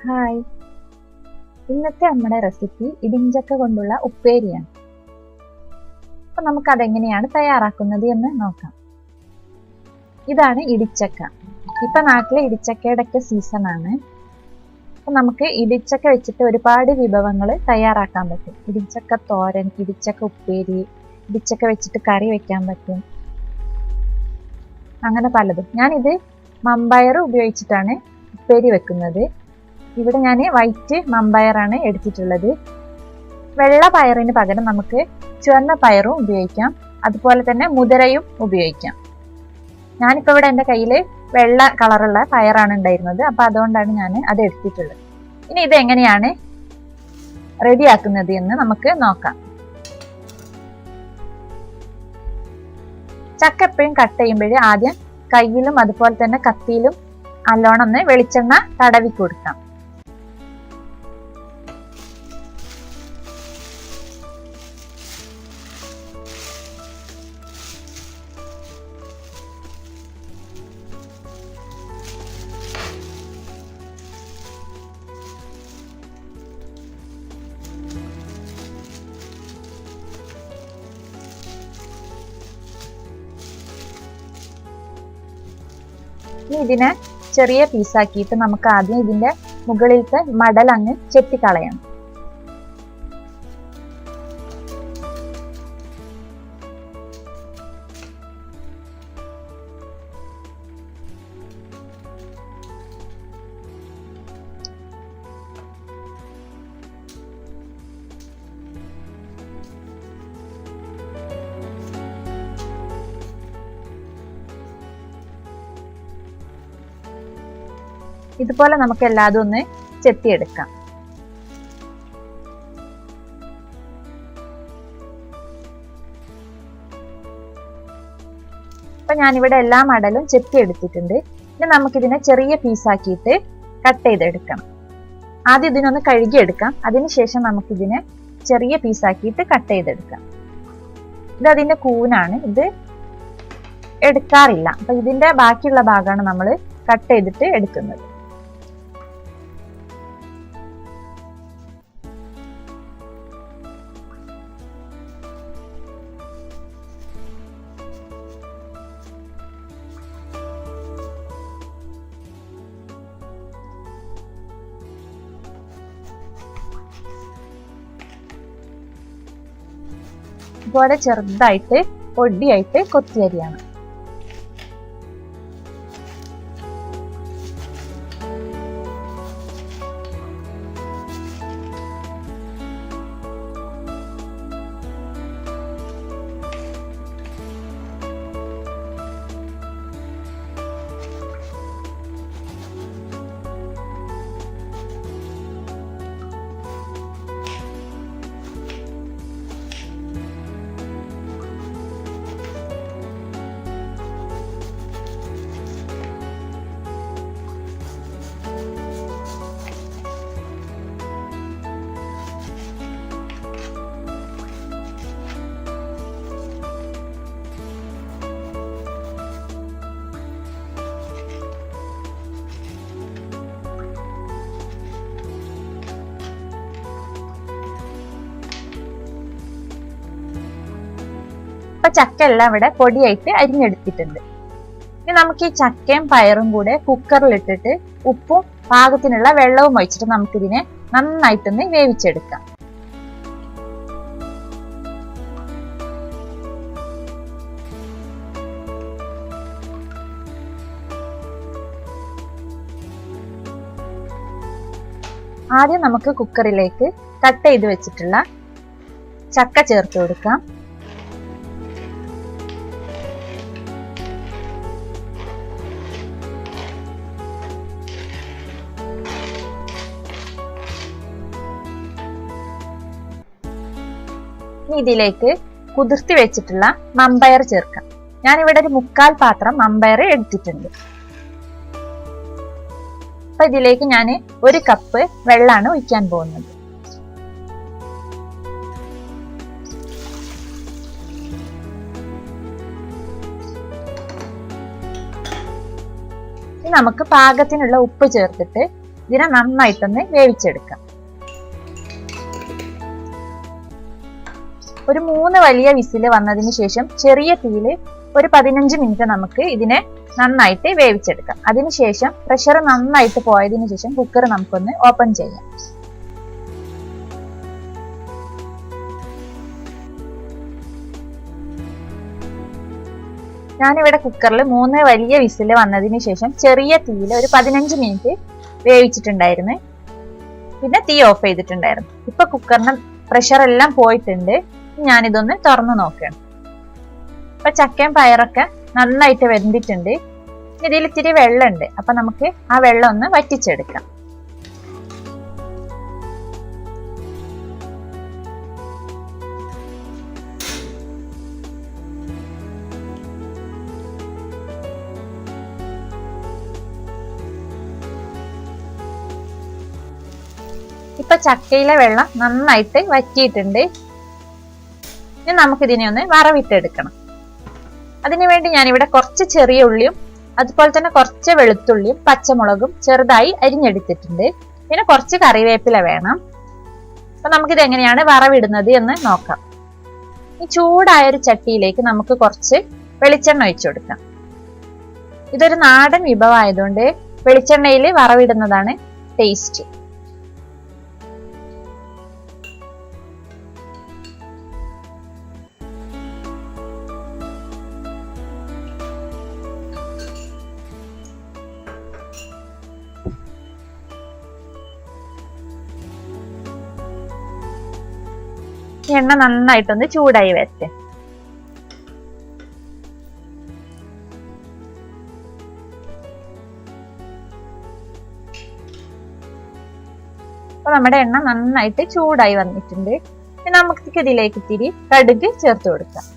Hi, ഇന്നത്തെ നമ്മുടെ recipe ഇടിഞ്ചക്ക കൊണ്ടുള്ള ഉപ്പേരിയാണ്. അപ്പൊ നമുക്ക് അതെങ്ങനെയാണ് തയ്യാറാക്കുന്നത് എന്ന് നോക്കാം. ഇതാണ് ഇടിച്ചക്ക. ഇപ്പൊ നാട്ടിലെ ഇടിച്ചക്കയുടെ ഒക്കെ സീസൺ ആണ്. അപ്പൊ നമുക്ക് ഇടിച്ചക്ക വെച്ചിട്ട് ഒരുപാട് വിഭവങ്ങൾ തയ്യാറാക്കാൻ പറ്റും. ഇടിച്ചക്ക തോരൻ, ഇടിച്ചക്ക ഉപ്പേരി, ഇടിച്ചക്ക വെച്ചിട്ട് കറി വെക്കാൻ പറ്റും, അങ്ങനെ പലതും. ഞാനിത് മമ്പയർ ഉപയോഗിച്ചിട്ടാണ് ഉപ്പേരി വെക്കുന്നത്. ഇവിടെ ഞാൻ വൈറ്റ് മമ്പയറാണ് എടുത്തിട്ടുള്ളത്. വെള്ള പയറിന് പകരം നമുക്ക് ചുവന്ന പയറും ഉപയോഗിക്കാം, അതുപോലെ തന്നെ മുതിരയും ഉപയോഗിക്കാം. ഞാനിപ്പോൾ ഇവിടെ എൻ്റെ കയ്യിൽ വെള്ള കളറുള്ള പയറാണ് ഉണ്ടായിരുന്നത്, അപ്പോൾ അതുകൊണ്ടാണ് ഞാൻ അത് എടുത്തിട്ടുള്ളത്. ഇനി ഇത് എങ്ങനെയാണ് റെഡിയാക്കുന്നത് എന്ന് നമുക്ക് നോക്കാം. ചക്ക എപ്പോഴും കട്ട് ചെയ്യുമ്പോൾ ആദ്യം കയ്യിലും അതുപോലെ തന്നെ കത്തിയിലും നല്ലോണം ഒന്ന് വെളിച്ചെണ്ണ തടവി കൊടുക്കാം. ഇതിനെ ചെറിയ പീസാക്കിയിട്ട് നമുക്ക് ആദ്യം ഇതിന്റെ മുകളിലത്തെ മടൽ അങ്ങ് ചെത്തിക്കളയണം. ഇതുപോലെ നമുക്ക് എല്ലാതും ഒന്ന് ചെത്തിയെടുക്കാം. അപ്പൊ ഞാനിവിടെ എല്ലാ മടലും ചെത്തിയെടുത്തിട്ടുണ്ട്. ഇനി നമുക്കിതിനെ ചെറിയ പീസാക്കിയിട്ട് കട്ട് ചെയ്തെടുക്കണം. ആദ്യം ഇതിനൊന്ന് കഴുകിയെടുക്കാം, അതിനുശേഷം നമുക്കിതിനെ ചെറിയ പീസാക്കിയിട്ട് കട്ട് ചെയ്തെടുക്കാം. ഇത് അതിന്റെ കൂനാണ്, ഇത് എടുക്കാറില്ല. അപ്പൊ ഇതിന്റെ ബാക്കിയുള്ള ഭാഗമാണ് നമ്മൾ കട്ട് ചെയ്തിട്ട് എടുക്കുന്നത്. ഇതുപോലെ ചെറുതായിട്ട് പൊടിയായിട്ട് കൊത്തിയരിയാണ്. ഇപ്പൊ ചക്ക എല്ലാം ഇവിടെ പൊടിയായിട്ട് അരിഞ്ഞെടുത്തിട്ടുണ്ട്. ഇനി നമുക്ക് ഈ ചക്കയും പയറും കൂടെ കുക്കറിലിട്ടിട്ട് ഉപ്പും പാകത്തിനുള്ള വെള്ളവും ഒഴിച്ചിട്ട് നമുക്കിതിനെ നന്നായിട്ടൊന്ന് വേവിച്ചെടുക്കാം. ആദ്യം നമുക്ക് കുക്കറിലേക്ക് കട്ട് ചെയ്ത് വെച്ചിട്ടുള്ള ചക്ക ചേർത്ത് കൊടുക്കാം. ഇതിലേക്ക് കുതിർത്തി വെച്ചിട്ടുള്ള മമ്പയർ ചേർക്കാം. ഞാനിവിടെ ഒരു 3/4 പാത്രം മമ്പയർ എടുത്തിട്ടുണ്ട്. അപ്പൊ ഇതിലേക്ക് ഞാൻ 1 കപ്പ് വെള്ളമാണ് ഒഴിക്കാൻ പോകുന്നത്. നമുക്ക് പാകത്തിനുള്ള ഉപ്പ് ചേർത്തിട്ട് ഇതിനെ നന്നായിട്ടൊന്ന് വേവിച്ചെടുക്കാം. ഒരു 3 വലിയ വിസിൽ വന്നതിന് ശേഷം ചെറിയ തീയിൽ ഒരു 15 മിനിറ്റ് നമുക്ക് ഇതിനെ നന്നായിട്ട് വേവിച്ചെടുക്കാം. അതിനുശേഷം പ്രഷർ നന്നായിട്ട് പോയതിനു ശേഷം കുക്കർ നമുക്കൊന്ന് ഓപ്പൺ ചെയ്യാം. ഞാനിവിടെ കുക്കറിൽ 3 വലിയ വിസിൽ വന്നതിന് ശേഷം ചെറിയ തീയിൽ ഒരു 15 മിനിറ്റ് വേവിച്ചിട്ടുണ്ടായിരുന്നു. പിന്നെ തീ ഓഫ് ചെയ്തിട്ടുണ്ടായിരുന്നു. ഇപ്പൊ കുക്കറിന് പ്രഷർ എല്ലാം പോയിട്ടുണ്ട്. ഞാനിതൊന്ന് തുറന്നു നോക്കണം. ഇപ്പൊ ചക്കയും പയറൊക്കെ നന്നായിട്ട് വെന്തിട്ടുണ്ട്. ഇതിൽ ഇത്തിരി വെള്ളമുണ്ട്. അപ്പൊ നമുക്ക് ആ വെള്ളം ഒന്ന് വറ്റിച്ചെടുക്കാം. ഇപ്പൊ ചക്കയിലെ വെള്ളം നന്നായിട്ട് വറ്റിയിട്ടുണ്ട്. ഇനി നമുക്കിതിനെ ഒന്ന് വറവിട്ടെടുക്കണം. അതിനുവേണ്ടി ഞാനിവിടെ കുറച്ച് ചെറിയ ഉള്ളിയും അതുപോലെ തന്നെ കുറച്ച് വെളുത്തുള്ളിയും പച്ചമുളകും ചെറുതായി അരിഞ്ഞെടുത്തിട്ടുണ്ട്. പിന്നെ കുറച്ച് കറിവേപ്പില വേണം. അപ്പൊ നമുക്കിത് എങ്ങനെയാണ് വറവിടുന്നത് എന്ന് നോക്കാം. ഈ ചൂടായ ഒരു ചട്ടിയിലേക്ക് നമുക്ക് കുറച്ച് വെളിച്ചെണ്ണ ഒഴിച്ചു കൊടുക്കാം. ഇതൊരു നാടൻ വിഭവമായതുകൊണ്ട് വെളിച്ചെണ്ണയിൽ വറവിടുന്നതാണ് ടേസ്റ്റ്. എണ്ണ നന്നായിട്ടൊന്ന് ചൂടായി വരട്ടെ. അപ്പൊ നമ്മുടെ എണ്ണ നന്നായിട്ട് ചൂടായി വന്നിട്ടുണ്ട്. ഇനി നമുക്ക് ഇതിലേക്ക് ഇത്തിരി കടുക് ചേർത്ത് കൊടുക്കാം.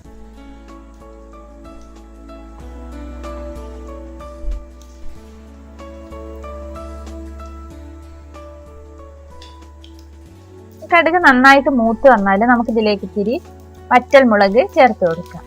കടുക് നന്നായിട്ട് മൂത്ത് വന്നാൽ നമുക്ക് ഇതിലേക്ക് ഇത്തിരി വറ്റൽ മുളക് ചേർത്ത് കൊടുക്കാം.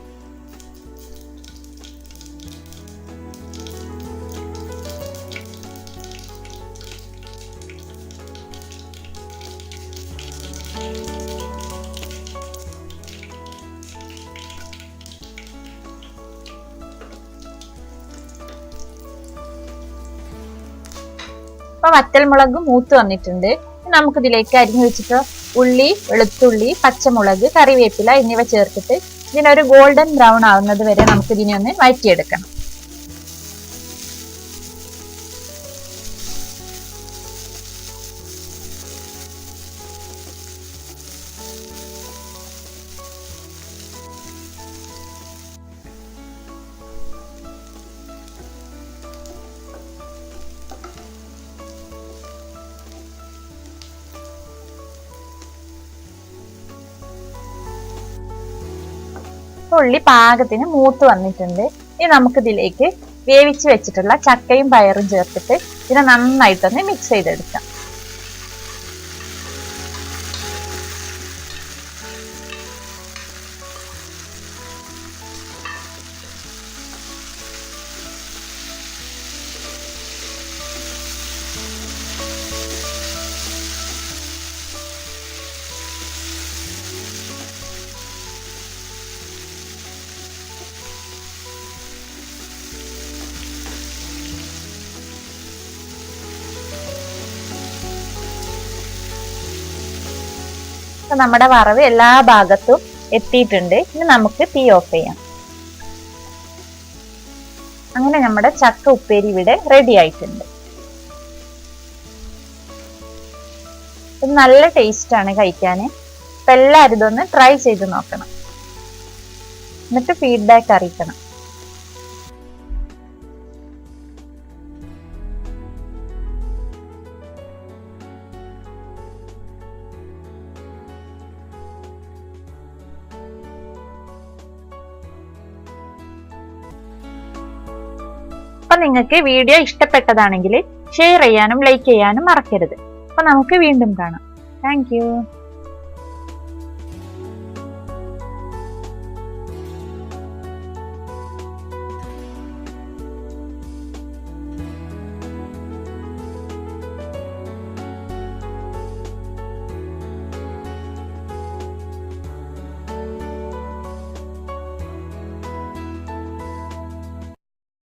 അപ്പൊ വറ്റൽ മുളക് മൂത്ത് വന്നിട്ടുണ്ട്. നമുക്ക് ഇതിലേക്ക് അരിഞ്ഞു വെച്ചിട്ട് ഉള്ളി, വെളുത്തുള്ളി, പച്ചമുളക്, കറിവേപ്പില എന്നിവ ചേർത്തിട്ട് ഇതിനൊരു ഗോൾഡൻ ബ്രൗൺ ആവുന്നത് വരെ നമുക്ക് ഇതിനെ ഒന്ന് വഴറ്റിയെടുക്കണം. ഉള്ളി പാകത്തിന് മൂത്ത് വന്നിട്ടുണ്ട്. ഇനി നമുക്ക് ഇതിലേക്ക് വേവിച്ച് വെച്ചിട്ടുള്ള ചക്കയും പയറും ചേർത്തിട്ട് ഇതിനെ നന്നായിട്ടൊന്ന് മിക്സ് ചെയ്തെടുക്കാം. നമ്മുടെ വറവ് എല്ലാ ഭാഗത്തും എത്തിയിട്ടുണ്ട്. ഇനി നമുക്ക് തീ ഓഫ് ചെയ്യാം. അങ്ങനെ നമ്മുടെ ചക്ക ഉപ്പേരി ഇവിടെ റെഡി ആയിട്ടുണ്ട്. ഇത് നല്ല ടേസ്റ്റ് ആണ് കഴിക്കാൻ. അപ്പൊ എല്ലാവരും ഇതൊന്ന് ട്രൈ ചെയ്ത് നോക്കണം. എന്നിട്ട് ഫീഡ്ബാക്ക് അറിയിക്കണം. അപ്പൊ നിങ്ങൾക്ക് വീഡിയോ ഇഷ്ടപ്പെട്ടതാണെങ്കിൽ ഷെയർ ചെയ്യാനും ലൈക്ക് ചെയ്യാനും മറക്കരുത്. അപ്പൊ നമുക്ക് വീണ്ടും കാണാം. Thank you.